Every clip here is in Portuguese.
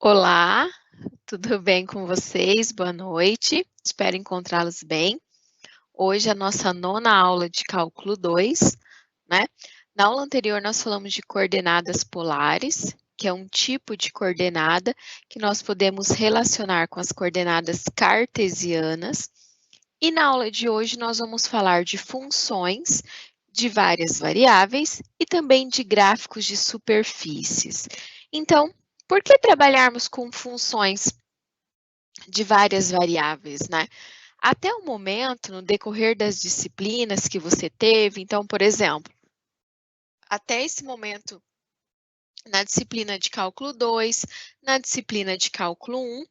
Olá, tudo bem com vocês? Boa noite, espero encontrá-los bem. Hoje é a nossa nona aula de cálculo 2, né? Na aula anterior nós falamos de coordenadas polares, que é um tipo de coordenada que nós podemos relacionar com as coordenadas cartesianas. E na aula de hoje nós vamos falar de funções de várias variáveis e também de gráficos de superfícies. Então, por que trabalharmos com funções de várias variáveis, né? Até o momento, no decorrer das disciplinas que você teve, então, por exemplo, até esse momento, na disciplina de cálculo 2, na disciplina de cálculo 1,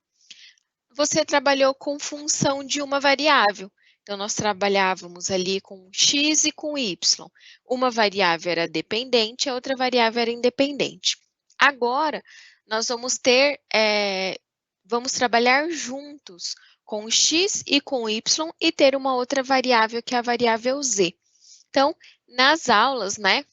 você trabalhou com função de uma variável. Então, nós trabalhávamos ali com x e com y. Uma variável era dependente, a outra variável era independente. Agora, nós vamos vamos trabalhar juntos com x e com y e ter uma outra variável, que é a variável z. Então, nas aulas, né,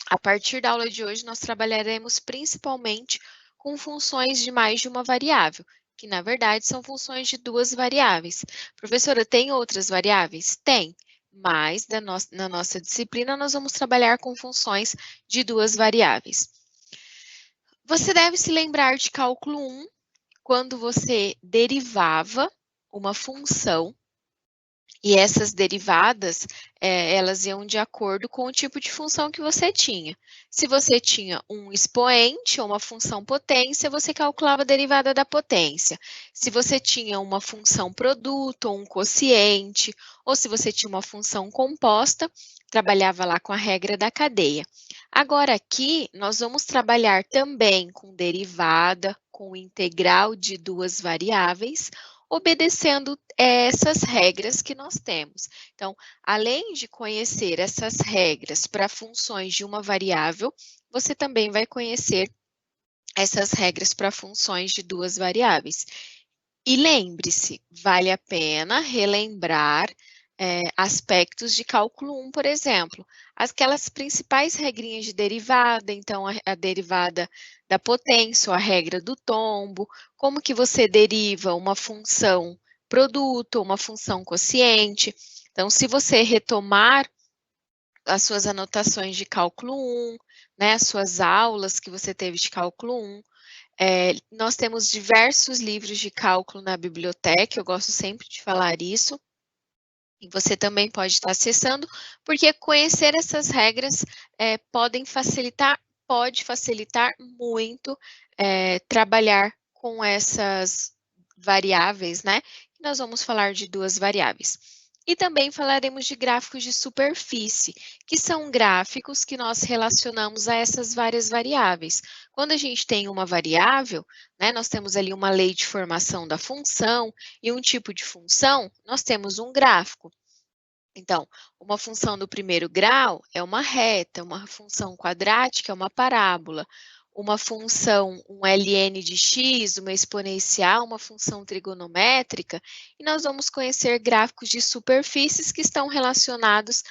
a partir da aula de hoje, nós trabalharemos principalmente com funções de mais de uma variável, que na verdade são funções de duas variáveis. Professora, tem outras variáveis? Tem, mas na nossa disciplina nós vamos trabalhar com funções de duas variáveis. Você deve se lembrar de cálculo 1, quando você derivava uma função, e essas derivadas, elas iam de acordo com o tipo de função que você tinha. Se você tinha um expoente ou uma função potência, você calculava a derivada da potência. Se você tinha uma função produto ou um quociente, ou se você tinha uma função composta, trabalhava lá com a regra da cadeia. Agora aqui, nós vamos trabalhar também com derivada, com integral de duas variáveis, obedecendo essas regras que nós temos. Então, além de conhecer essas regras para funções de uma variável, você também vai conhecer essas regras para funções de duas variáveis. E lembre-se, vale a pena relembrar aspectos de cálculo 1, por exemplo, aquelas principais regrinhas de derivada, então a derivada da potência, ou a regra do tombo, como que você deriva uma função produto, uma função quociente. Então, se você retomar as suas anotações de cálculo 1, né, as suas aulas que você teve de cálculo 1, nós temos diversos livros de cálculo na biblioteca, eu gosto sempre de falar isso, e você também pode estar acessando, porque conhecer essas regras pode facilitar muito trabalhar com essas variáveis, né? Nós vamos falar de duas variáveis. E também falaremos de gráficos de superfície, que são gráficos que nós relacionamos a essas várias variáveis. Quando a gente tem uma variável, né, nós temos ali uma lei de formação da função e um tipo de função, nós temos um gráfico. Então, uma função do primeiro grau é uma reta, uma função quadrática é uma parábola, uma função, um ln de x, uma exponencial, uma função trigonométrica, e nós vamos conhecer gráficos de superfícies que estão relacionados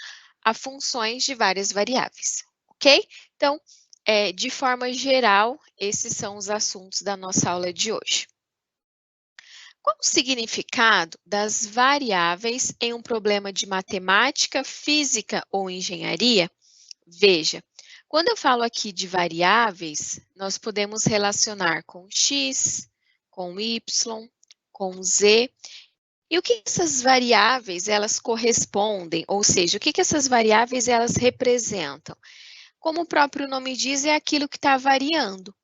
a funções de várias variáveis, ok? Então, de forma geral, esses são os assuntos da nossa aula de hoje. Qual o significado das variáveis em um problema de matemática, física ou engenharia? Veja, quando eu falo aqui de variáveis, nós podemos relacionar com x, com y, com z. E o que essas variáveis elas correspondem? Ou seja, o que essas variáveis elas representam? Como o próprio nome diz, é aquilo que está variando.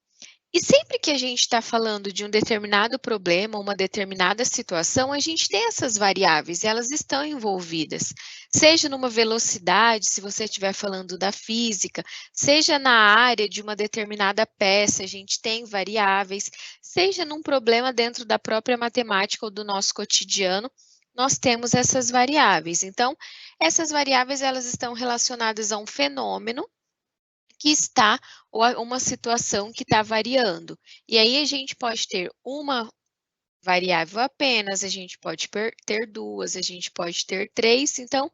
E sempre que a gente está falando de um determinado problema, uma determinada situação, a gente tem essas variáveis, elas estão envolvidas. Seja numa velocidade, se você estiver falando da física, seja na área de uma determinada peça, a gente tem variáveis, seja num problema dentro da própria matemática ou do nosso cotidiano, nós temos essas variáveis. Então, essas variáveis, elas estão relacionadas a um fenômeno que está, ou uma situação que está variando. E aí a gente pode ter uma variável apenas, a gente pode ter duas, a gente pode ter três, então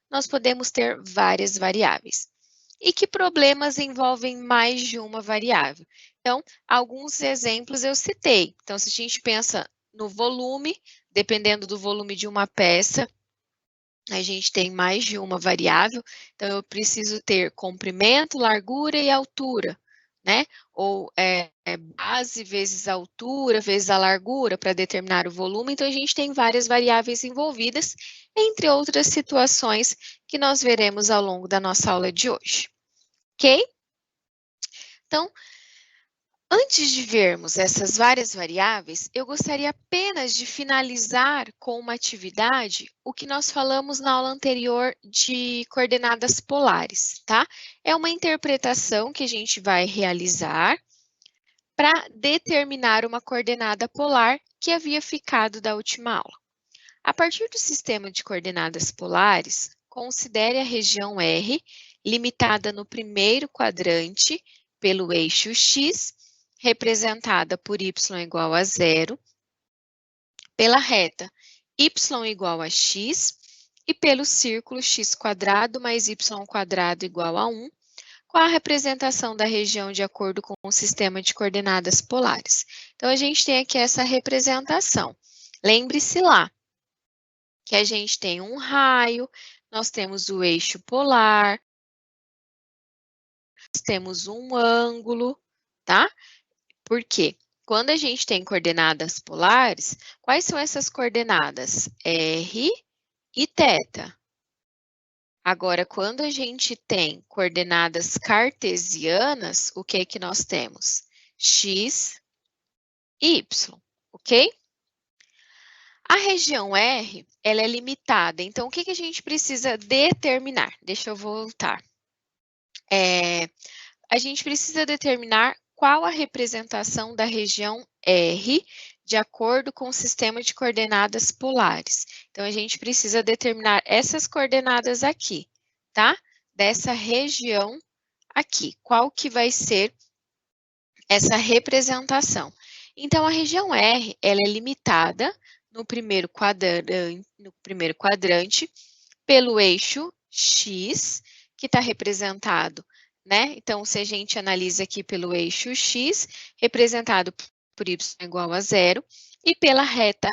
nós podemos ter várias variáveis. E que problemas envolvem mais de uma variável? Então, alguns exemplos eu citei. Então, se a gente pensa no volume, dependendo do volume de uma peça, a gente tem mais de uma variável, então eu preciso ter comprimento, largura e altura, né? Ou base vezes a altura, vezes a largura para determinar o volume, então a gente tem várias variáveis envolvidas, entre outras situações que nós veremos ao longo da nossa aula de hoje, ok? Então, antes de vermos essas várias variáveis, eu gostaria apenas de finalizar com uma atividade o que nós falamos na aula anterior de coordenadas polares, tá? É uma interpretação que a gente vai realizar para determinar uma coordenada polar que havia ficado da última aula. A partir do sistema de coordenadas polares, considere a região R limitada no primeiro quadrante pelo eixo X, representada por y igual a 0, pela reta y igual a x e pelo círculo x² mais y² igual a 1, com a representação da região de acordo com o sistema de coordenadas polares. Então, a gente tem aqui essa representação. Lembre-se lá que a gente tem um raio, nós temos o eixo polar, nós temos um ângulo, tá? Por quê? Quando a gente tem coordenadas polares, quais são essas coordenadas? R e θ. Agora, quando a gente tem coordenadas cartesianas, o que é que nós temos? X e Y, ok? A região R, ela é limitada, então o que a gente precisa determinar? Deixa eu voltar. A gente precisa determinar qual a representação da região R de acordo com o sistema de coordenadas polares. Então, a gente precisa determinar essas coordenadas aqui, tá? Dessa região aqui. Qual que vai ser essa representação? Então, a região R, ela é limitada no primeiro quadrante pelo eixo X, que está representado, né? Então, se a gente analisa aqui pelo eixo X, representado por y igual a 0, e pela reta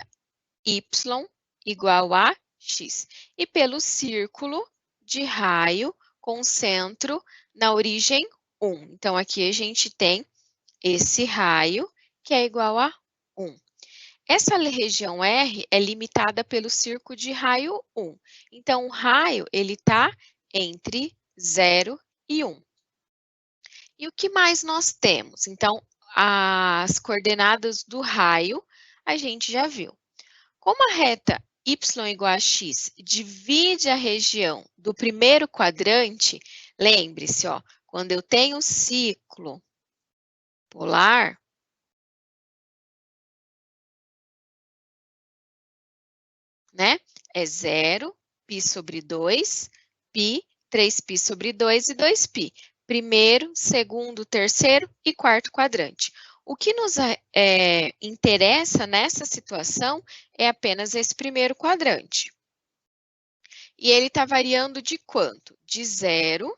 y igual a x, e pelo círculo de raio com centro na origem 1. Então, aqui a gente tem esse raio, que é igual a 1. Essa região R é limitada pelo círculo de raio 1. Então, o raio, ele está entre 0 e 1. E o que mais nós temos? Então, as coordenadas do raio, a gente já viu. Como a reta y igual a x divide a região do primeiro quadrante, lembre-se, ó, quando eu tenho ciclo polar, né? É 0, π sobre 2, π, 3π sobre 2 e 2π. Primeiro, segundo, terceiro e quarto quadrante. O que nos interessa nessa situação é apenas esse primeiro quadrante. E ele está variando de quanto? De 0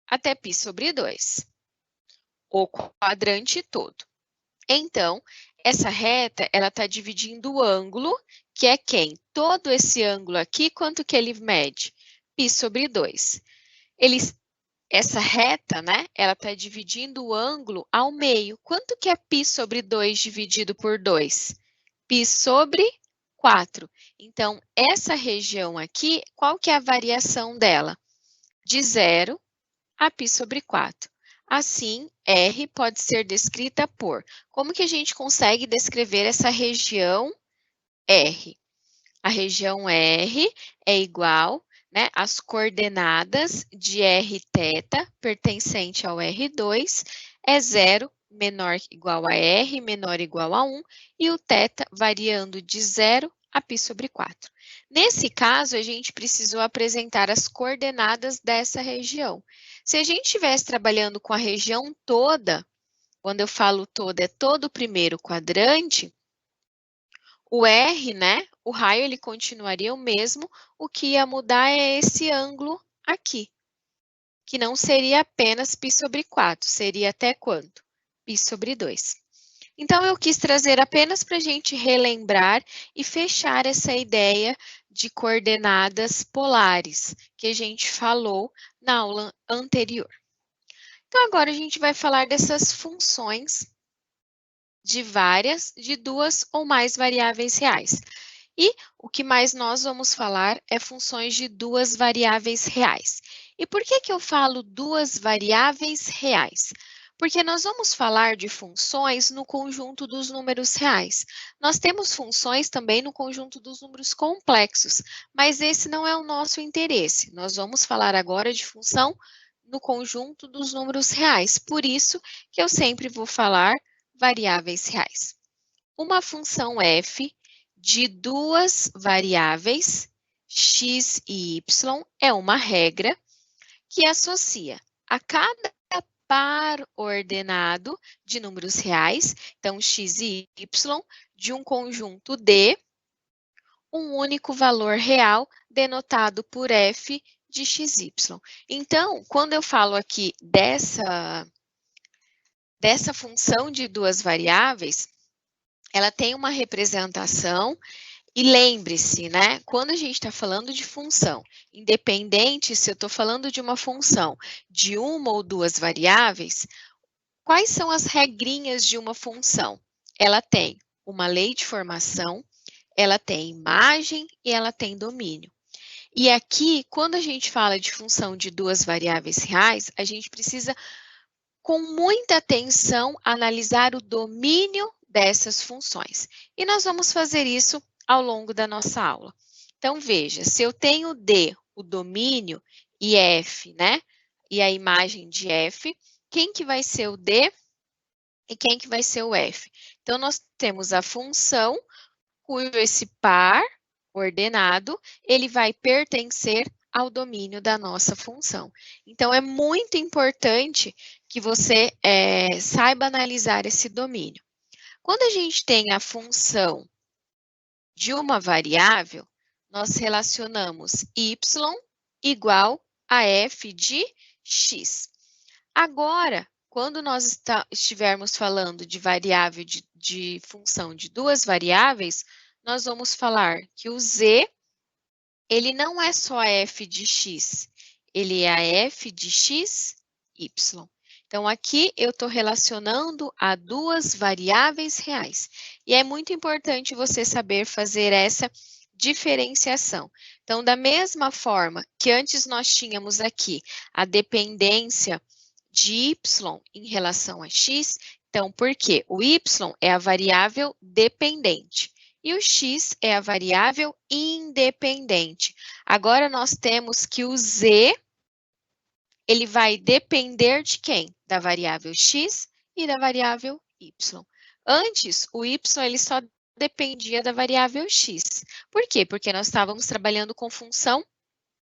até π sobre 2. O quadrante todo. Então, essa reta, ela está dividindo o ângulo, que é quem? Todo esse ângulo aqui, quanto que ele mede? π sobre 2. Essa reta, né, ela está dividindo o ângulo ao meio. Quanto que é π sobre 2 dividido por 2? π sobre 4. Então, essa região aqui, qual que é a variação dela? De 0 a π sobre 4. Assim, R pode ser descrita por... Como que a gente consegue descrever essa região R? A região R é igual, né, às coordenadas de Rθ, pertencente ao R2, é 0, menor igual a R, menor igual a 1, e o θ variando de 0 a π sobre 4. Nesse caso, a gente precisou apresentar as coordenadas dessa região. Se a gente estivesse trabalhando com a região toda, quando eu falo toda, é todo o primeiro quadrante, o R, né, o raio, ele continuaria o mesmo, o que ia mudar é esse ângulo aqui, que não seria apenas π sobre 4, seria até quanto? π sobre 2. Então, eu quis trazer apenas para a gente relembrar e fechar essa ideia de coordenadas polares que a gente falou na aula anterior. Então, agora a gente vai falar dessas funções de duas ou mais variáveis reais. E o que mais nós vamos falar é funções de duas variáveis reais. E por que eu falo duas variáveis reais? Porque nós vamos falar de funções no conjunto dos números reais. Nós temos funções também no conjunto dos números complexos, mas esse não é o nosso interesse. Nós vamos falar agora de função no conjunto dos números reais. Por isso que eu sempre vou falar variáveis reais. Uma função f de duas variáveis, x e y, é uma regra que associa a cada par ordenado de números reais, então x e y, de um conjunto D, um único valor real denotado por f de xy. Então, quando eu falo aqui dessa função de duas variáveis, ela tem uma representação. E lembre-se, né? Quando a gente está falando de função, independente se eu estou falando de uma função de uma ou duas variáveis, quais são as regrinhas de uma função? Ela tem uma lei de formação, ela tem imagem e ela tem domínio. E aqui, quando a gente fala de função de duas variáveis reais, a gente precisa, com muita atenção, analisar o domínio dessas funções. E nós vamos fazer isso ao longo da nossa aula. Então, veja, se eu tenho D, o domínio, e F, né? E a imagem de F, quem que vai ser o D e quem que vai ser o F? Então, nós temos a função cujo esse par ordenado, ele vai pertencer ao domínio da nossa função. Então, é muito importante que você saiba analisar esse domínio. Quando a gente tem a função de uma variável, nós relacionamos y igual a f de x. Agora, quando nós estivermos falando de variável de função de duas variáveis, nós vamos falar que o z, ele não é só a f de x, ele é a f de x, y. Então, aqui eu estou relacionando a duas variáveis reais. E é muito importante você saber fazer essa diferenciação. Então, da mesma forma que antes nós tínhamos aqui a dependência de y em relação a x, então, por quê? O y é a variável dependente e o x é a variável independente. Agora, nós temos que o z, ele vai depender de quem? Da variável x e da variável y. Antes, o y ele só dependia da variável x. Por quê? Porque nós estávamos trabalhando com função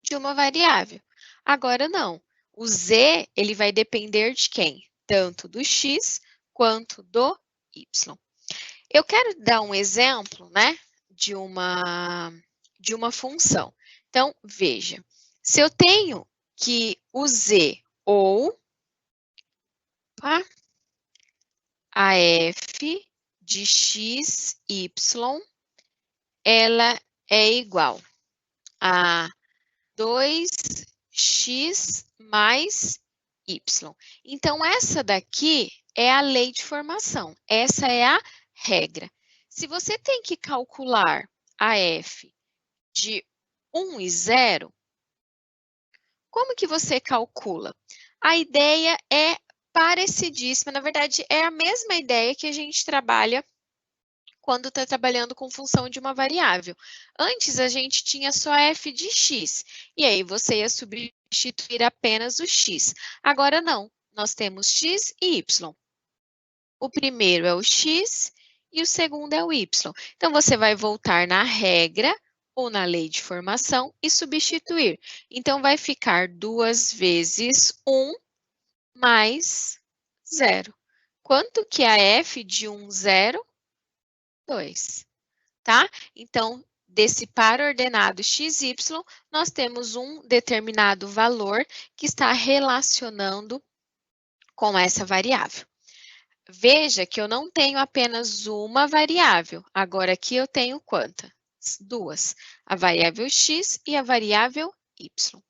de uma variável. Agora, não. O z, ele vai depender de quem? Tanto do x quanto do y. Eu quero dar um exemplo, né, de uma função. Então, veja, se eu tenho que o z ou a f de x, y, ela é igual a 2x mais y. Então, essa daqui é a lei de formação, essa é a regra. Se você tem que calcular a f de 1 e 0, como que você calcula? A ideia é parecidíssima, na verdade, é a mesma ideia que a gente trabalha quando está trabalhando com função de uma variável. Antes, a gente tinha só f de x, e aí você ia substituir apenas o x. Agora, não, nós temos x e y. O primeiro é o x e o segundo é o y. Então, você vai voltar na regra ou na lei de formação e substituir. Então, vai ficar 2 vezes 1 mais 0. Quanto que é f de 1, 0? 2, tá? Então, desse par ordenado x, y, nós temos um determinado valor que está relacionando com essa variável. Veja que eu não tenho apenas uma variável. Agora, aqui eu tenho quantas? Duas. A variável x e a variável y.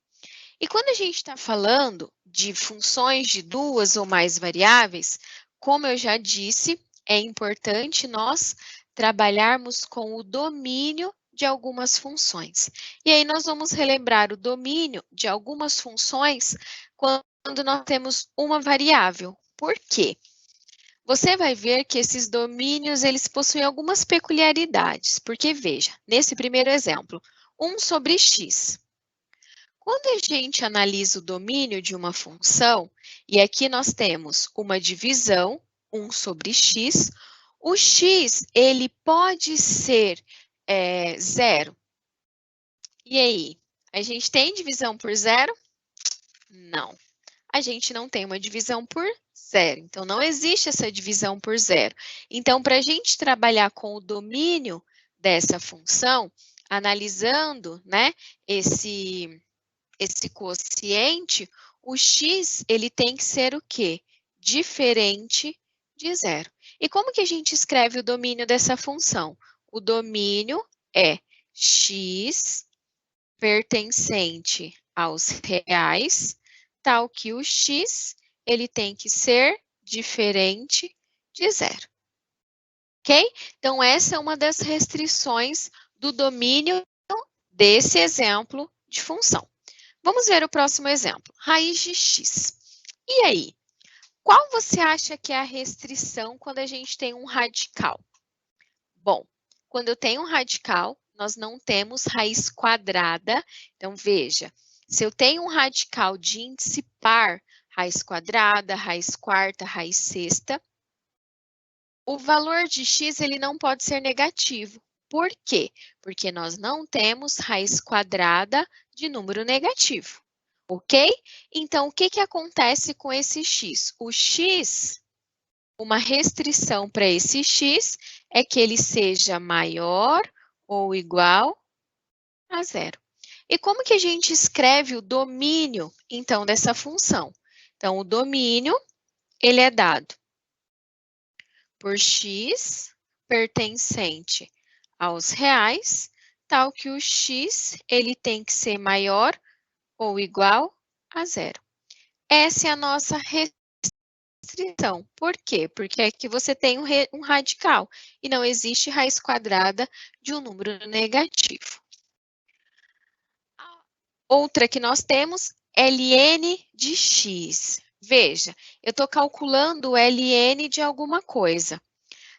E quando a gente está falando de funções de duas ou mais variáveis, como eu já disse, é importante nós trabalharmos com o domínio de algumas funções. E aí nós vamos relembrar o domínio de algumas funções quando nós temos uma variável. Por quê? Você vai ver que esses domínios, eles possuem algumas peculiaridades, porque veja, nesse primeiro exemplo, 1 sobre x. Quando a gente analisa o domínio de uma função, e aqui nós temos uma divisão, 1 sobre x, o x, ele pode ser 0. E aí, a gente tem divisão por zero? Não. A gente não tem uma divisão por zero. Então, não existe essa divisão por zero. Então, para a gente trabalhar com o domínio dessa função, analisando, né, esse quociente, o x, ele tem que ser o quê? Diferente de zero. E como que a gente escreve o domínio dessa função? O domínio é x pertencente aos reais, tal que o x, ele tem que ser diferente de zero. Ok? Então, essa é uma das restrições do domínio desse exemplo de função. Vamos ver o próximo exemplo. Raiz de x. E aí? Qual você acha que é a restrição quando a gente tem um radical? Bom, quando eu tenho um radical, nós não temos raiz quadrada. Então, veja, se eu tenho um radical de índice par, raiz quadrada, raiz quarta, raiz sexta, o valor de x ele não pode ser negativo. Por quê? Porque nós não temos raiz quadrada de número negativo, ok? Então, o que acontece com esse x? O x, uma restrição para esse x é que ele seja maior ou igual a zero. E como que a gente escreve o domínio, então, dessa função? Então, o domínio, ele é dado por x pertencente aos reais, tal que o x, ele tem que ser maior ou igual a zero. Essa é a nossa restrição. Por quê? Porque aqui você tem um radical e não existe raiz quadrada de um número negativo. Outra que nós temos, ln de x. Veja, eu estou calculando o ln de alguma coisa.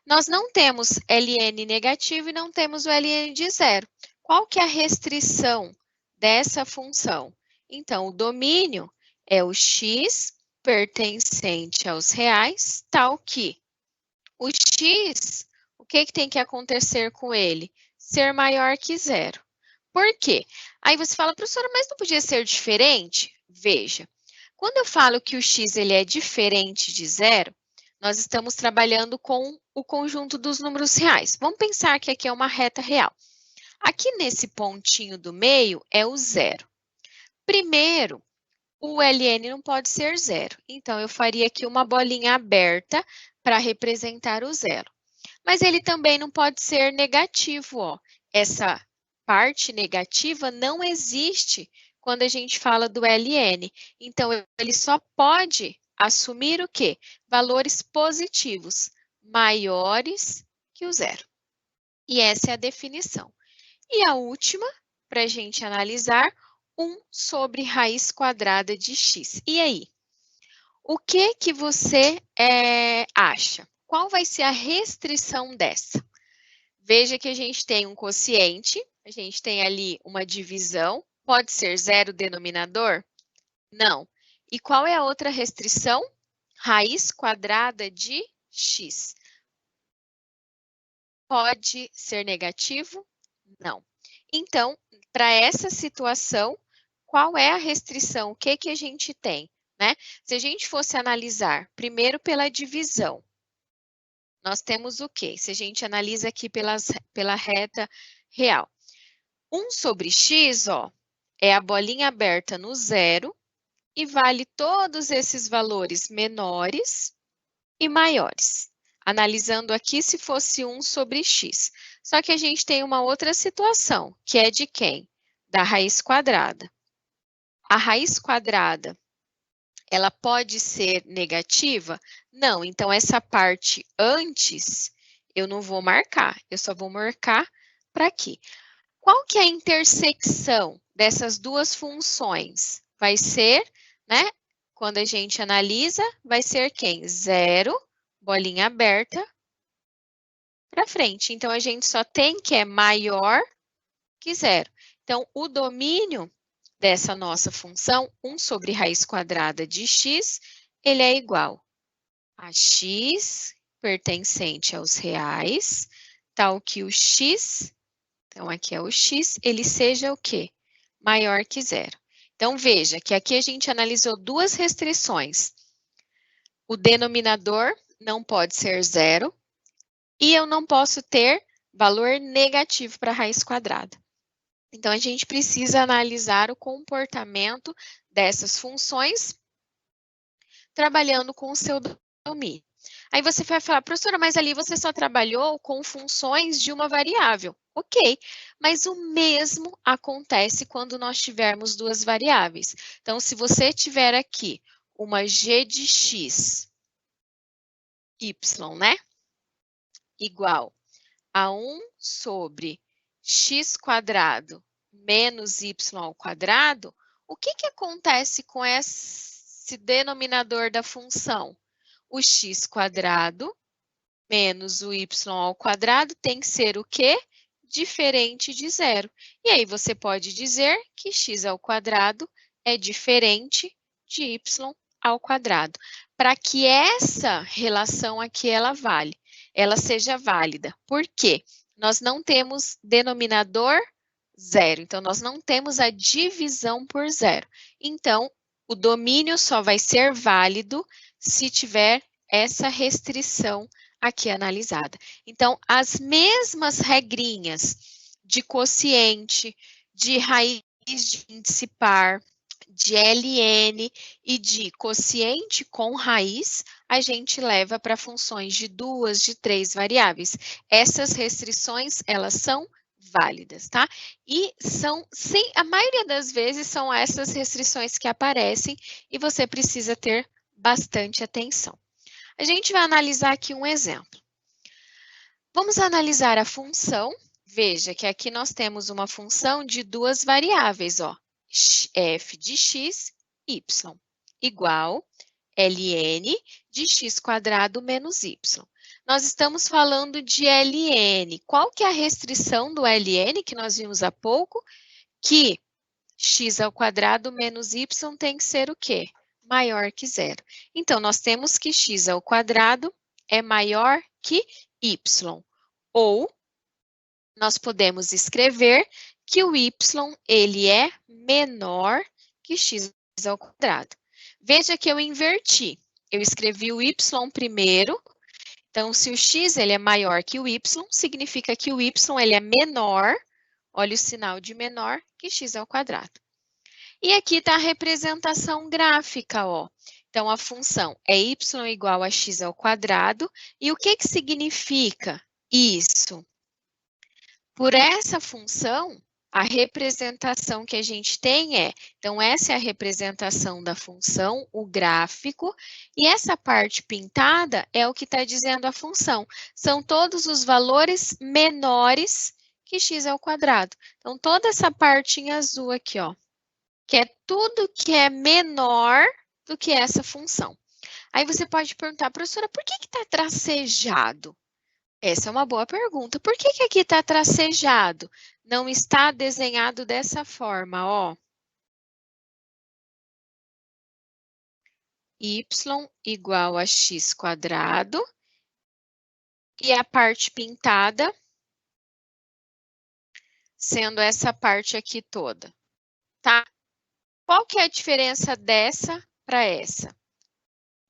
Nós não temos ln negativo e não temos o ln de zero. Qual que é a restrição dessa função? Então, o domínio é o x pertencente aos reais, tal que o x, o que tem que acontecer com ele? Ser maior que zero. Por quê? Aí você fala, professora, mas não podia ser diferente? Veja, quando eu falo que o x ele é diferente de zero, nós estamos trabalhando com o conjunto dos números reais. Vamos pensar que aqui é uma reta real. Aqui nesse pontinho do meio é o zero. Primeiro, o ln não pode ser zero. Então, eu faria aqui uma bolinha aberta para representar o zero. Mas ele também não pode ser negativo, ó. Essa parte negativa não existe quando a gente fala do ln. Então, ele só pode assumir o quê? Valores positivos, maiores que o zero. E essa é a definição. E a última, para a gente analisar, 1 sobre raiz quadrada de x. E aí? O que você acha? Qual vai ser a restrição dessa? Veja que a gente tem um quociente, a gente tem ali uma divisão. Pode ser zero denominador? Não. E qual é a outra restrição? Raiz quadrada de x. Pode ser negativo? Não. Então, para essa situação, qual é a restrição? O que a gente tem? Né? Se a gente fosse analisar primeiro pela divisão, nós temos o quê? Se a gente analisa aqui pela reta real. 1 sobre x, ó, é a bolinha aberta no zero e vale todos esses valores menores e maiores. Analisando aqui se fosse 1 sobre x. Só que a gente tem uma outra situação, que é de quem? Da raiz quadrada. A raiz quadrada, ela pode ser negativa? Não, então essa parte antes eu não vou marcar, eu só vou marcar para aqui. Qual que é a intersecção dessas duas funções? Vai ser, né? Quando a gente analisa, vai ser quem? 0, bolinha aberta, para frente. Então, a gente só tem que é maior que 0. Então, o domínio dessa nossa função, 1 sobre raiz quadrada de x, ele é igual a x pertencente aos reais, tal que o x, então aqui é o x, ele seja o quê? Maior que 0. Então, veja que aqui a gente analisou duas restrições. O denominador não pode ser 0 e eu não posso ter valor negativo para a raiz quadrada. Então, a gente precisa analisar o comportamento dessas funções trabalhando com o seu domínio. Aí você vai falar, professora, mas ali você só trabalhou com funções de uma variável. Ok, mas o mesmo acontece quando nós tivermos duas variáveis. Então, se você tiver aqui uma g de x, y, né? Igual a 1 sobre x quadrado menos y ao quadrado, o que acontece com esse denominador da função? O x quadrado menos o y ao quadrado tem que ser o quê? Diferente de 0. E aí você pode dizer que x ao quadrado é diferente de y ao quadrado. Para que essa relação aqui ela seja válida. Por quê? Nós não temos denominador 0, então nós não temos a divisão por 0. Então, o domínio só vai ser válido se tiver essa restrição aqui analisada. Então, as mesmas regrinhas de quociente, de raiz de índice par, de ln e de quociente com raiz, a gente leva para funções de 2, de 3 variáveis. Essas restrições, elas são válidas, tá? E a maioria das vezes são essas restrições que aparecem e você precisa ter bastante atenção. A gente vai analisar aqui um exemplo. Vamos analisar a função. Veja que aqui nós temos uma função de duas variáveis, ó, f de x, y, igual ln de x quadrado menos y. Nós estamos falando de ln. Qual que é a restrição do ln que nós vimos há pouco? Que x ao quadrado menos y tem que ser o quê? Maior que 0. Então, nós temos que x ao quadrado é maior que y. Ou, nós podemos escrever que o y, ele é menor que x ao quadrado. Veja que eu inverti. Eu escrevi o y primeiro. Então, se o x ele é maior que o y, significa que o y ele é menor, olha o sinal de menor, que x ao quadrado. E aqui está a representação gráfica, ó. Então, a função é y igual a x ao quadrado. E o que significa isso? Por essa função, a representação que a gente tem então, essa é a representação da função, o gráfico, e essa parte pintada é o que está dizendo a função. São todos os valores menores que x ao quadrado. Então, toda essa parte em azul aqui, ó, que é tudo que é menor do que essa função. Aí você pode perguntar, professora, por que está tracejado? Essa é uma boa pergunta. Por que aqui está tracejado? Não está desenhado dessa forma, ó. Y igual a x quadrado. E a parte pintada sendo essa parte aqui toda, tá? Qual que é a diferença dessa para essa?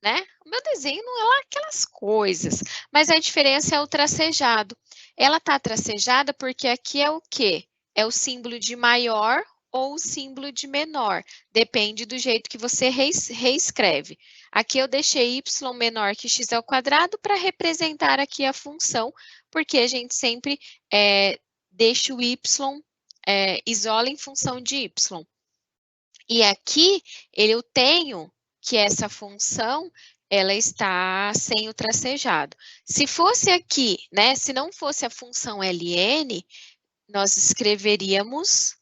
Né? O meu desenho não é lá aquelas coisas, mas a diferença é o tracejado. Ela está tracejada porque aqui é o quê? É o símbolo de maior ou o símbolo de menor, depende do jeito que você reescreve. Aqui eu deixei y menor que x ao quadrado para representar aqui a função, porque a gente sempre deixa o y, isola em função de y. E aqui eu tenho que essa função ela está sem o tracejado. Se fosse aqui, né, se não fosse a função ln, nós escreveríamos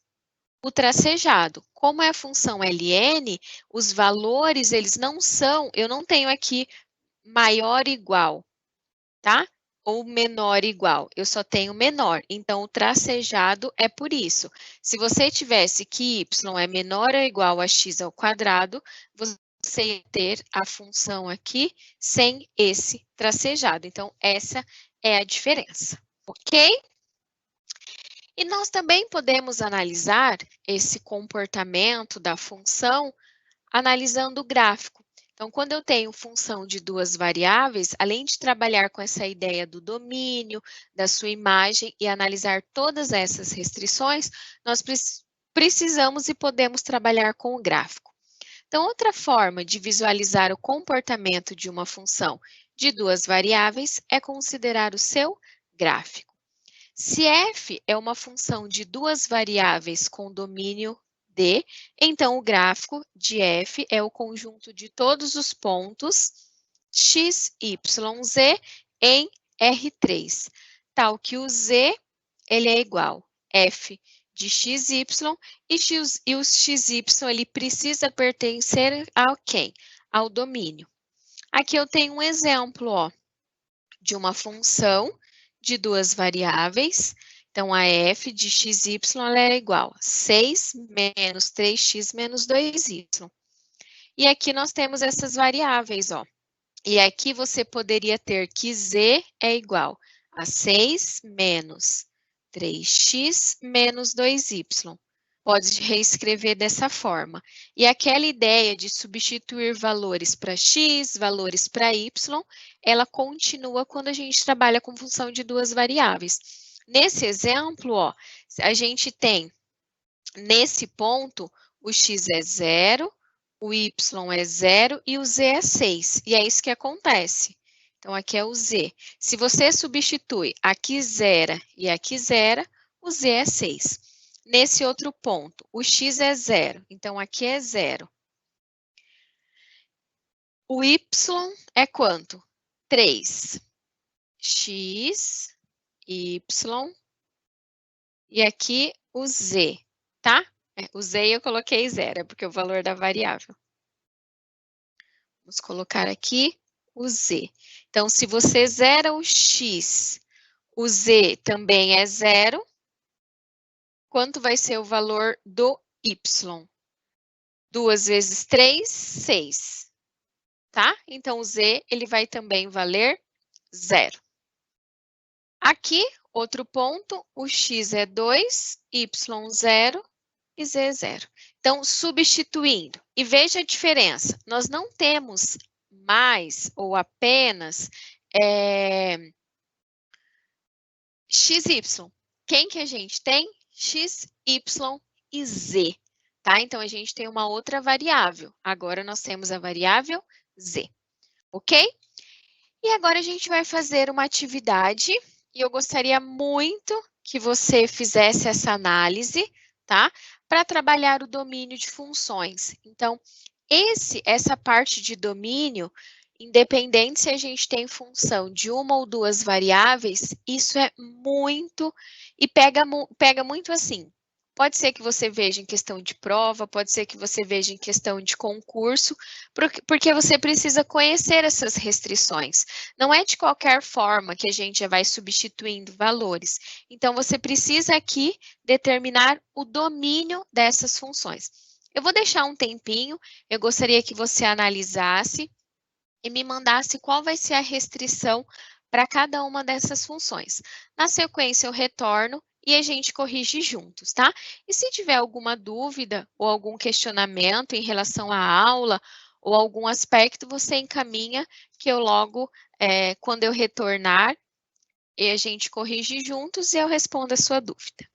o tracejado. Como é a função ln, os valores, eles não são, eu não tenho aqui maior igual, tá? Ou menor igual, eu só tenho menor. Então, o tracejado é por isso. Se você tivesse que y é menor ou igual a x ao quadrado, você ia ter a função aqui sem esse tracejado. Então, essa é a diferença, ok? E nós também podemos analisar esse comportamento da função analisando o gráfico. Então, quando eu tenho função de duas variáveis, além de trabalhar com essa ideia do domínio, da sua imagem e analisar todas essas restrições, nós precisamos e podemos trabalhar com o gráfico. Então, outra forma de visualizar o comportamento de uma função de duas variáveis é considerar o seu gráfico. Se f é uma função de duas variáveis com domínio D, então o gráfico de f é o conjunto de todos os pontos x, y, z em R3, tal que o z ele é igual f de xy e o xy ele precisa pertencer ao quem? Ao domínio. Aqui eu tenho um exemplo, ó, de uma função de duas variáveis. Então, a f de xy ela é igual a 6 menos 3x menos 2y. E aqui nós temos essas variáveis, ó. E aqui você poderia ter que z é igual a 6 menos 3x menos 2y. Pode reescrever dessa forma. E aquela ideia de substituir valores para x, valores para y, ela continua quando a gente trabalha com função de duas variáveis. Nesse exemplo, ó, a gente tem, nesse ponto, o x é 0, o y é 0 e o z é 6. E é isso que acontece. Então, aqui é o z. Se você substitui aqui 0 e aqui 0, o z é 6. Nesse outro ponto, o x é 0, então aqui é 0. O y é quanto? 3. X, y, e aqui o z, tá? O z eu coloquei 0, é porque é o valor da variável. Vamos colocar aqui o z. Então, se você zera o x, o z também é 0, quanto vai ser o valor do y? 2 vezes 3, 6. Tá? Então, o z ele vai também valer 0. Aqui, outro ponto, o x é 2, y 0 e z 0. Então, substituindo, e veja a diferença, nós não temos mais ou apenas XY. Quem que a gente tem? X, Y e Z, tá? Então, a gente tem uma outra variável. Agora, nós temos a variável Z, ok? E agora a gente vai fazer uma atividade e eu gostaria muito que você fizesse essa análise, tá? Para trabalhar o domínio de funções. Então, essa parte de domínio, independente se a gente tem função de uma ou duas variáveis, isso é muito, e pega muito assim. Pode ser que você veja em questão de prova, pode ser que você veja em questão de concurso, porque você precisa conhecer essas restrições. Não é de qualquer forma que a gente já vai substituindo valores. Então, você precisa aqui determinar o domínio dessas funções. Eu vou deixar um tempinho, eu gostaria que você analisasse e me mandasse qual vai ser a restrição para cada uma dessas funções. Na sequência, eu retorno e a gente corrige juntos, tá? E se tiver alguma dúvida ou algum questionamento em relação à aula ou algum aspecto, você encaminha que eu logo, quando eu retornar, a gente corrige juntos e eu respondo a sua dúvida.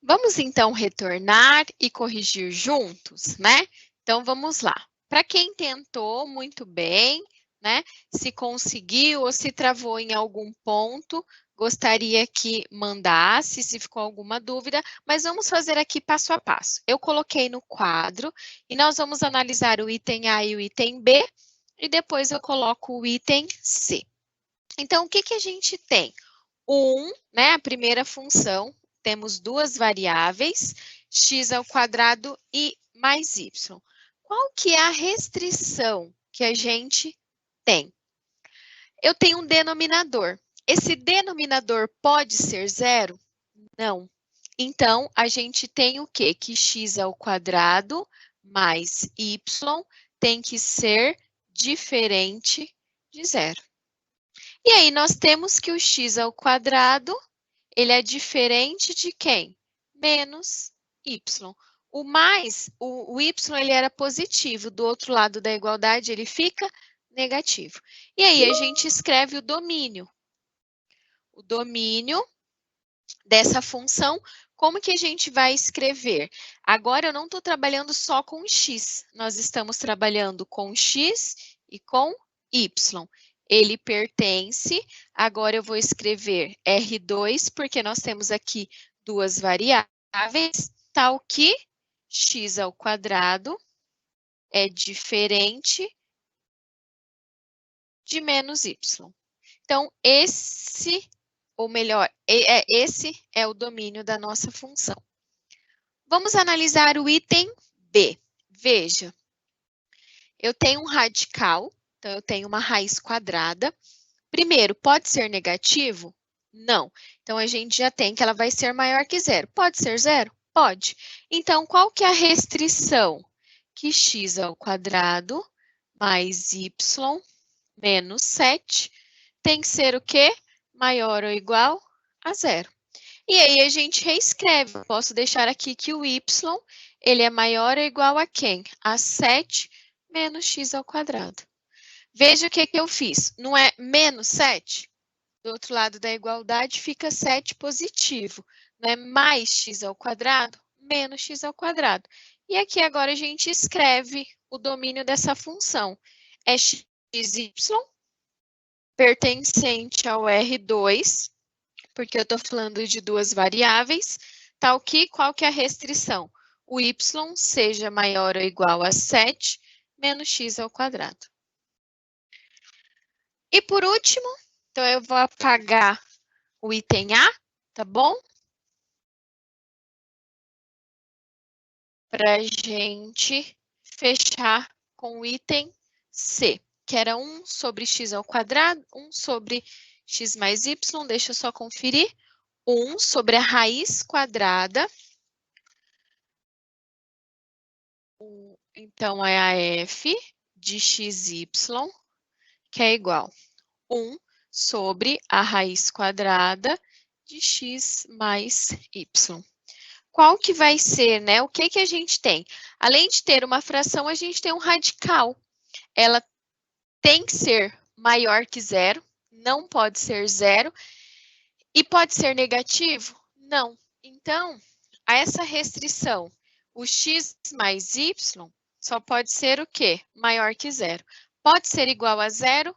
Vamos então retornar e corrigir juntos, né? Então vamos lá. Para quem tentou, muito bem, né? Se conseguiu ou se travou em algum ponto, gostaria que mandasse, se ficou alguma dúvida, mas vamos fazer aqui passo a passo. Eu coloquei no quadro e nós vamos analisar o item A e o item B, e depois eu coloco o item C. Então, o que que a gente tem? Né, a primeira função, temos duas variáveis, x ao quadrado e mais y. Qual que é a restrição que a gente tem? Eu tenho um denominador. Esse denominador pode ser zero? Não. Então, a gente tem o quê? Que x ao quadrado mais y tem que ser diferente de zero. E aí, nós temos que o x ao quadrado, ele é diferente de quem? Menos y. O mais, o y, ele era positivo, do outro lado da igualdade, ele fica negativo. E aí, a gente escreve o domínio. O domínio dessa função, como que a gente vai escrever? Agora, eu não estou trabalhando só com x, nós estamos trabalhando com x e com y. Ele pertence, agora eu vou escrever R2, porque nós temos aqui duas variáveis, tal que x ao quadrado é diferente de menos y. Então, esse é o domínio da nossa função. Vamos analisar o item B. Veja, eu tenho um radical, então eu tenho uma raiz quadrada. Primeiro, pode ser negativo? Não. Então, a gente já tem que ela vai ser maior que zero. Pode ser zero? Pode. Então, qual que é a restrição? Que x ao quadrado mais y menos 7 tem que ser o quê? Maior ou igual a zero. E aí a gente reescreve. Posso deixar aqui que o y, ele é maior ou igual a quem? A 7 menos x ao quadrado. Veja o que que eu fiz. Não é menos 7? Do outro lado da igualdade fica 7 positivo. Não é mais x ao quadrado? Menos x ao quadrado. E aqui agora a gente escreve o domínio dessa função. É xy pertencente ao R2, porque eu estou falando de duas variáveis, tal que, qual que é a restrição? O y seja maior ou igual a 7 menos x ao quadrado. E por último, então eu vou apagar o item A, tá bom? Para a gente fechar com o item C, que era 1 sobre x ao quadrado, 1 sobre x mais y, deixa eu só conferir, 1 sobre a raiz quadrada, então é a f de xy, que é igual a 1 sobre a raiz quadrada de x mais y. Qual que vai ser, né? O que que a gente tem? Além de ter uma fração, a gente tem um radical. Ela tem que ser maior que zero, não pode ser zero. E pode ser negativo? Não. Então, a essa restrição, o x mais y só pode ser o quê? Maior que zero. Pode ser igual a zero?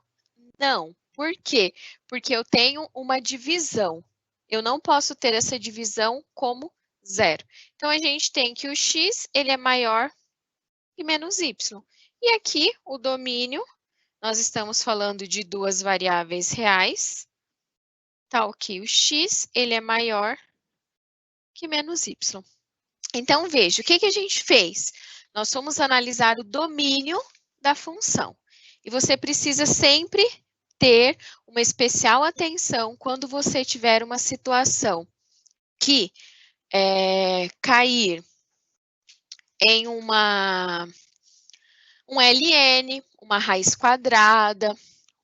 Não. Por quê? Porque eu tenho uma divisão. Eu não posso ter essa divisão como zero. Então, a gente tem que o x ele é maior que menos y. E aqui, o domínio, nós estamos falando de duas variáveis reais, tal que o x ele é maior que menos y. Então, veja, o que que a gente fez? Nós fomos analisar o domínio da função. E você precisa sempre ter uma especial atenção quando você tiver uma situação que cair em um ln, uma raiz quadrada,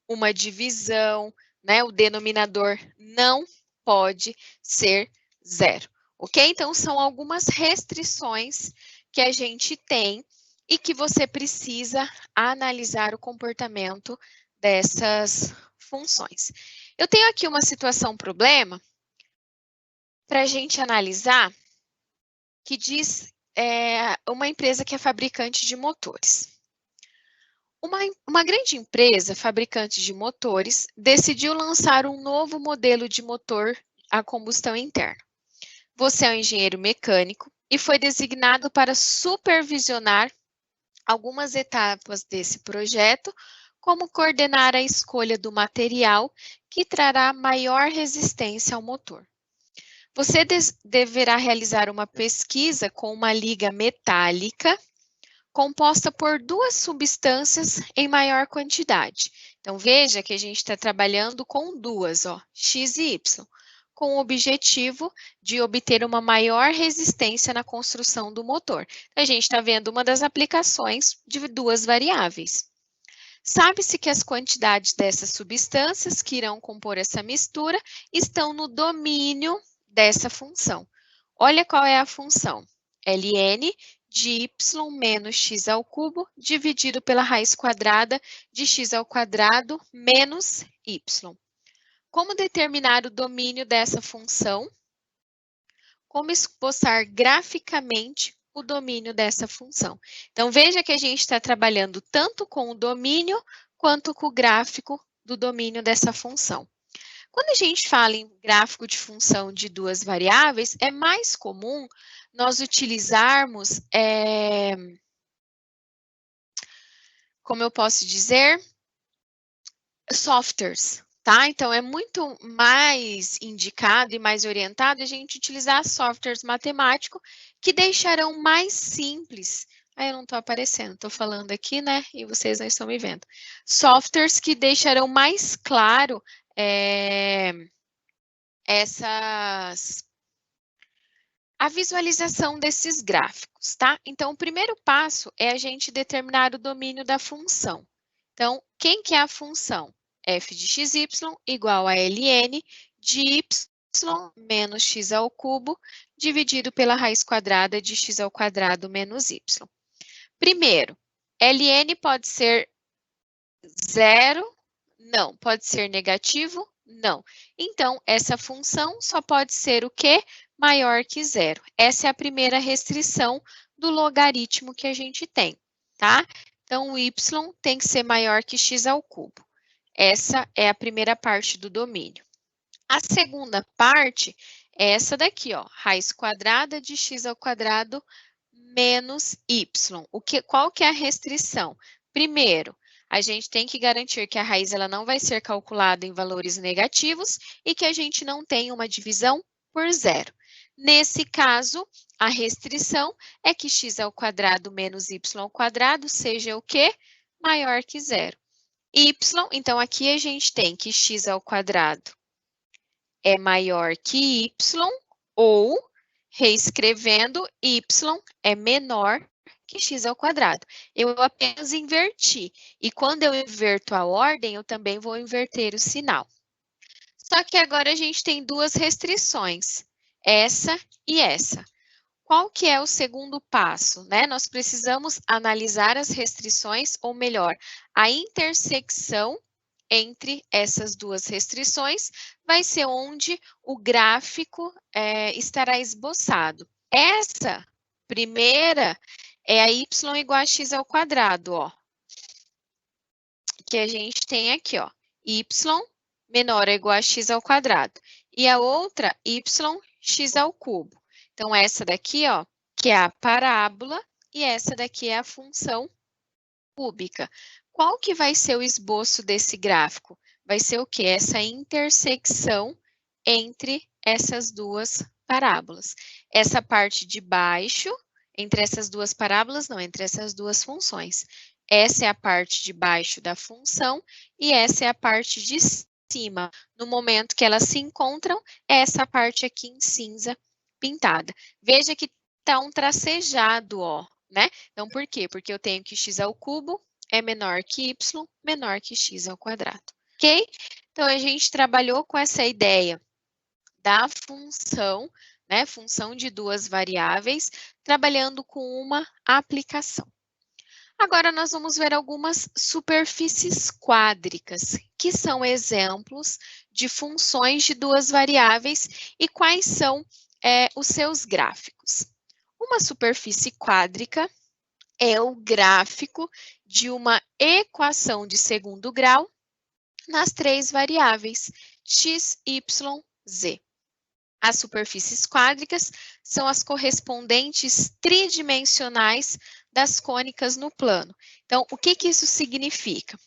uma divisão, né? O denominador não pode ser zero, ok? Então, são algumas restrições que a gente tem e que você precisa analisar o comportamento dessas funções. Eu tenho aqui uma situação problema para a gente analisar que diz uma empresa que é fabricante de motores. Uma grande empresa, fabricante de motores, decidiu lançar um novo modelo de motor a combustão interna. Você é um engenheiro mecânico e foi designado para supervisionar algumas etapas desse projeto, como coordenar a escolha do material que trará maior resistência ao motor. Você deverá realizar uma pesquisa com uma liga metálica composta por duas substâncias em maior quantidade. Então, veja que a gente está trabalhando com duas, ó, X e Y, com o objetivo de obter uma maior resistência na construção do motor. A gente está vendo uma das aplicações de duas variáveis. Sabe-se que as quantidades dessas substâncias que irão compor essa mistura estão no domínio dessa função. Olha qual é a função. Ln de y menos x ao cubo dividido pela raiz quadrada de x ao quadrado menos y. Como determinar o domínio dessa função? Como esboçar graficamente o domínio dessa função? Então, veja que a gente está trabalhando tanto com o domínio quanto com o gráfico do domínio dessa função. Quando a gente fala em gráfico de função de duas variáveis, é mais comum nós utilizarmos, como eu posso dizer, softwares, tá? Então, é muito mais indicado e mais orientado a gente utilizar softwares matemáticos que deixarão mais simples. Eu não estou aparecendo, estou falando aqui, né? E vocês não estão me vendo. Softwares que deixarão mais claro a visualização desses gráficos, tá? Então, o primeiro passo é a gente determinar o domínio da função. Então, quem que é a função? F de xy igual a ln de y menos x ao cubo dividido pela raiz quadrada de x ao quadrado menos y. Primeiro, ln pode ser 0? Não. Pode ser negativo? Não. Então, essa função só pode ser o quê? Maior que zero. Essa é a primeira restrição do logaritmo que a gente tem, tá? Então, o y tem que ser maior que x ao cubo. Essa é a primeira parte do domínio. A segunda parte é essa daqui, ó, raiz quadrada de x ao quadrado menos y. Qual que é a restrição? Primeiro, a gente tem que garantir que a raiz ela não vai ser calculada em valores negativos e que a gente não tem uma divisão por zero. Nesse caso, a restrição é que x ao quadrado menos y ao quadrado seja o quê? Maior que zero. Y, então aqui a gente tem que x ao quadrado é maior que y, ou, reescrevendo, y é menor que x ao quadrado. Eu apenas inverti. E quando eu inverto a ordem, eu também vou inverter o sinal. Só que agora a gente tem duas restrições, essa e essa. Qual que é o segundo passo, né? Nós precisamos analisar as restrições, ou melhor, a intersecção entre essas duas restrições vai ser onde o gráfico estará esboçado. Essa primeira é a y igual a x ao quadrado, ó. Que a gente tem aqui, ó. Y menor ou igual a x ao quadrado. E a outra, y x ao cubo. Então, essa daqui, ó, que é a parábola, e essa daqui é a função cúbica. Qual que vai ser o esboço desse gráfico? Vai ser o quê? Essa intersecção entre essas duas parábolas. Essa parte de baixo, entre essas duas parábolas, não, entre essas duas funções. Essa é a parte de baixo da função e essa é a parte de cima. No momento que elas se encontram, é essa parte aqui em cinza pintada. Veja que está um tracejado, ó, né? Então, por quê? Porque eu tenho que x ao cubo é menor que y, menor que x ao quadrado, ok? Então, a gente trabalhou com essa ideia da função, né? Função de duas variáveis, trabalhando com uma aplicação. Agora, nós vamos ver algumas superfícies quádricas, que são exemplos de funções de duas variáveis e quais são os seus gráficos. Uma superfície quádrica é o gráfico de uma equação de segundo grau nas três variáveis x, y, z. As superfícies quádricas são as correspondentes tridimensionais das cônicas no plano. Então, o que isso significa?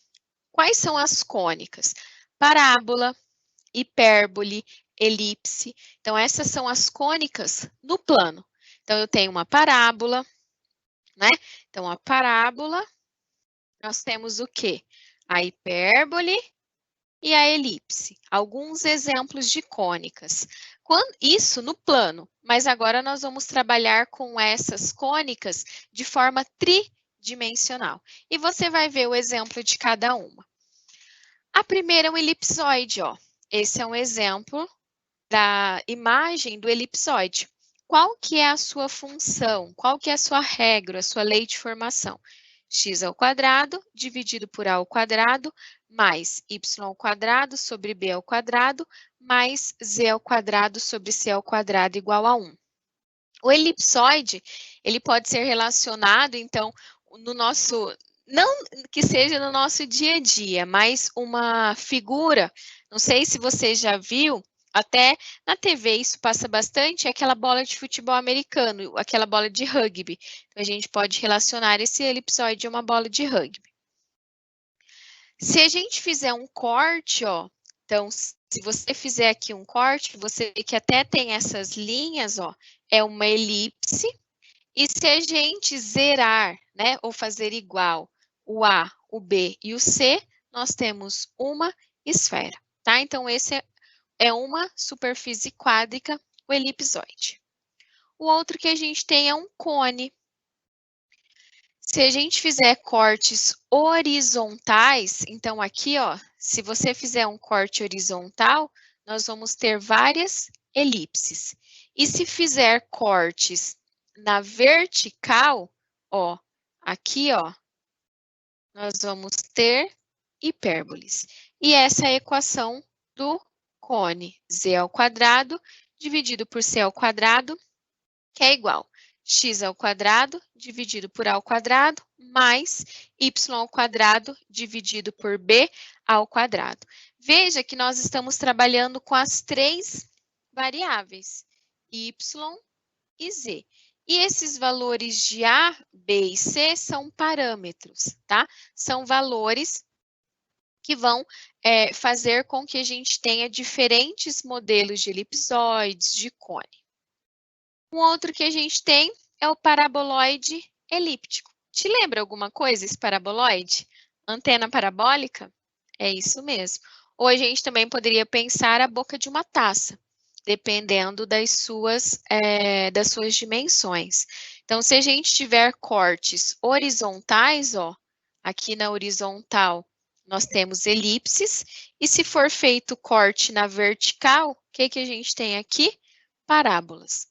Quais são as cônicas? Parábola, hipérbole, elipse. Então, essas são as cônicas no plano. Então, eu tenho uma parábola, né? Então, a parábola, nós temos o quê? A hipérbole e a elipse. Alguns exemplos de cônicas. Isso no plano, mas agora nós vamos trabalhar com essas cônicas de forma tridimensional. E você vai ver o exemplo de cada uma. A primeira é um elipsoide, ó. Esse é um exemplo da imagem do elipsoide. Qual que é a sua função? Qual que é a sua regra, a sua lei de formação? X ao quadrado dividido por A ao quadrado mais Y ao quadrado sobre B ao quadrado mais Z ao quadrado sobre C ao quadrado igual a 1. O elipsoide, ele pode ser relacionado, então, no nosso, não que seja no nosso dia a dia, mas uma figura, não sei se você já viu, até na TV isso passa bastante, é aquela bola de futebol americano, aquela bola de rugby. Então, a gente pode relacionar esse elipsoide a uma bola de rugby. Se a gente fizer um corte, ó, então, se você fizer aqui um corte, você vê que até tem essas linhas, ó, é uma elipse. E se a gente zerar, né, ou fazer igual o A, o B e o C, nós temos uma esfera, tá? Então, esse é uma superfície quádrica, o elipsoide. O outro que a gente tem é um cone. Se a gente fizer cortes horizontais, então aqui, ó, se você fizer um corte horizontal, nós vamos ter várias elipses. E se fizer cortes na vertical, ó, aqui, ó, nós vamos ter hipérboles. E essa é a equação do cone, z ao quadrado dividido por c ao quadrado, que é igual x ao quadrado dividido por a ao quadrado mais y ao quadrado dividido por b ao quadrado. Veja que nós estamos trabalhando com as três variáveis, y e z. E esses valores de A, B e C são parâmetros, tá? São valores que vão fazer com que a gente tenha diferentes modelos de elipsoides, de cone. Um outro que a gente tem é o paraboloide elíptico. Te lembra alguma coisa esse paraboloide? Antena parabólica? É isso mesmo. Ou a gente também poderia pensar a boca de uma taça, dependendo das suas dimensões. Então, se a gente tiver cortes horizontais, ó, aqui na horizontal, nós temos elipses, e se for feito corte na vertical, o que a gente tem aqui? Parábolas.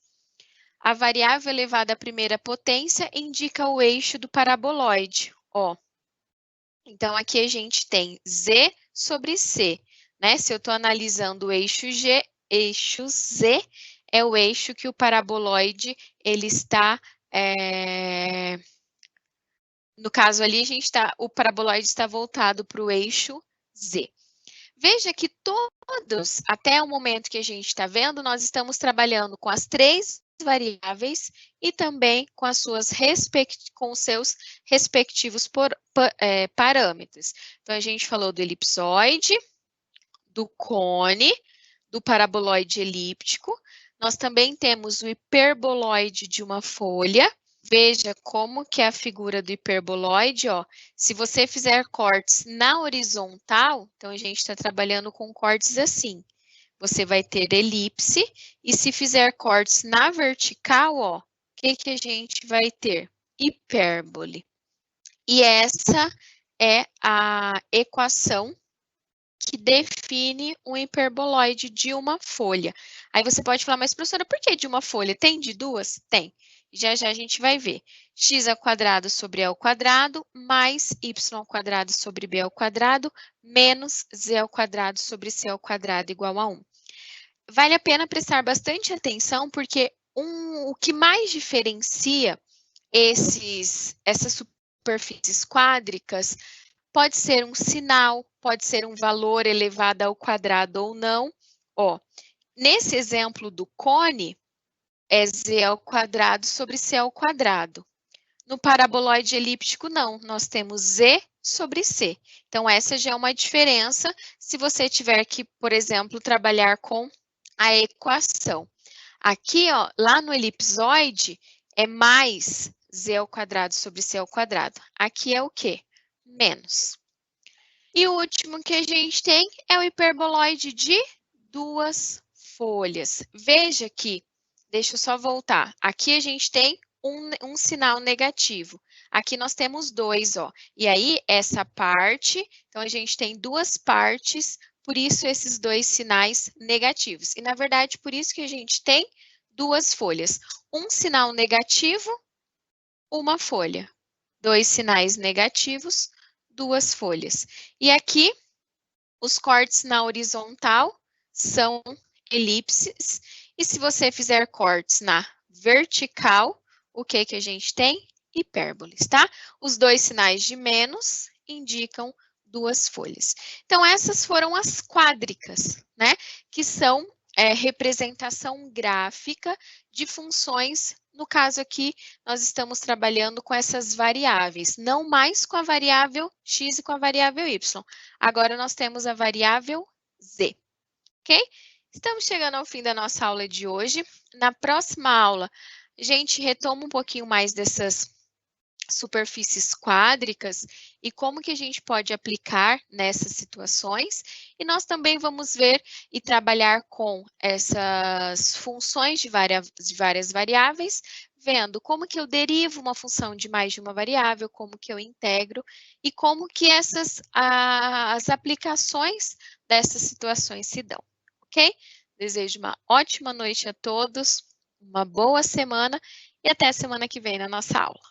A variável elevada à primeira potência indica o eixo do paraboloide, ó. Então, aqui a gente tem Z sobre C, né? Se eu estou analisando o eixo G, eixo Z é o eixo que o paraboloide, ele está... No caso ali, o paraboloide está voltado para o eixo Z. Veja que todos, até o momento que a gente está vendo, nós estamos trabalhando com as três variáveis e também com com os seus respectivos parâmetros. Então, a gente falou do elipsoide, do cone, do paraboloide elíptico. Nós também temos o hiperboloide de uma folha. Veja como que é a figura do hiperboloide, ó. Se você fizer cortes na horizontal, então a gente está trabalhando com cortes assim. Você vai ter elipse, e se fizer cortes na vertical, ó, o que a gente vai ter? Hipérbole. E essa é a equação que define um hiperboloide de uma folha. Aí você pode falar, mas professora, por que de uma folha? Tem de duas? Tem. Já a gente vai ver. X ao quadrado sobre A ao quadrado, mais Y ao quadrado sobre B ao quadrado, menos Z ao quadrado sobre C ao quadrado igual a 1. Vale a pena prestar bastante atenção, porque o que mais diferencia essas superfícies quádricas pode ser um sinal, pode ser um valor elevado ao quadrado ou não. Ó, nesse exemplo do cone, é z ao quadrado sobre c ao quadrado. No paraboloide elíptico, não. Nós temos z sobre c. Então, essa já é uma diferença se você tiver que, por exemplo, trabalhar com a equação. Aqui, ó, lá no elipsoide, é mais z ao quadrado sobre c ao quadrado. Aqui é o quê? Menos. E o último que a gente tem é o hiperboloide de duas folhas. Veja que, deixa eu só voltar. Aqui a gente tem um sinal negativo. Aqui nós temos dois, ó. E aí, essa parte, então a gente tem duas partes, por isso esses dois sinais negativos. E, na verdade, por isso que a gente tem duas folhas. Um sinal negativo, uma folha. Dois sinais negativos, duas folhas. E aqui, os cortes na horizontal são elipses. E se você fizer cortes na vertical, o que a gente tem? Hipérboles, tá? Os dois sinais de menos indicam duas folhas. Então, essas foram as quádricas, né? Que são representação gráfica de funções. No caso aqui, nós estamos trabalhando com essas variáveis, não mais com a variável x e com a variável y. Agora, nós temos a variável z, ok? Estamos chegando ao fim da nossa aula de hoje. Na próxima aula, a gente retoma um pouquinho mais dessas superfícies quádricas e como que a gente pode aplicar nessas situações. E nós também vamos ver e trabalhar com essas funções de várias variáveis, vendo como que eu derivo uma função de mais de uma variável, como que eu integro e como que as aplicações dessas situações se dão, ok? Desejo uma ótima noite a todos, uma boa semana e até a semana que vem na nossa aula.